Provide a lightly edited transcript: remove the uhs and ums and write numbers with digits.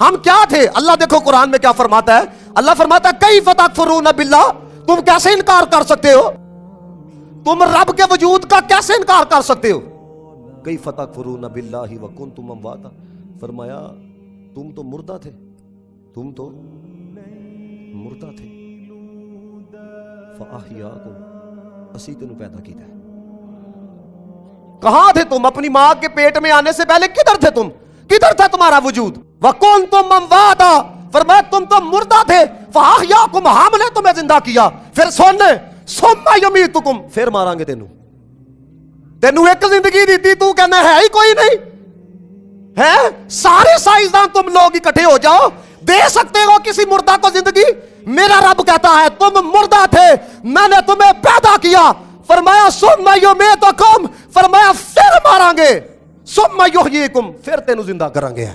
हम क्या थे? अल्लाह देखो कुरान में क्या फरमाता है। अल्लाह फरमाता है कैफ तकफुरून बिल्लाह, तुम कैसे इनकार कर सकते हो? तुम रब के वजूद का कैसे इनकार कर सकते हो? कैफ तकफुरून बिल्लाहि व कुंतुम अमवाता, फरमाया तुम तो मुर्दा थे, तुम तो मुर्दा थे। फ़अहयाकुम, असी तेनू पैदा किया। कहां थे तुम? अपनी मां के पेट में आने से पहले किधर थे तुम? किधर था तुम्हारा वजूद? वकुन तुम अमवाता, फरमाया तुम तो मुर्दा थे। फ़अहयाकुम, हमने तुम्हें जिंदा किया। फिर सुन, सुम्मा युमीतुकुम, फिर मारांगे तेनू। तेनू एक जिंदगी दी थी, तू कहना है ही कोई नहीं है। सारे साइंसदान तुम लोग इकट्ठे हो जाओ, दे सकते हो किसी मुर्दा को जिंदगी? मेरा रब कहता है तुम मुर्दा थे, मैंने तुम्हें पैदा किया। फरमाया सुम्मा युमीतुकुम, फरमाया फिर मारांगे। सुम्मा युहयीकुम, फिर तेनू जिंदा करांगे।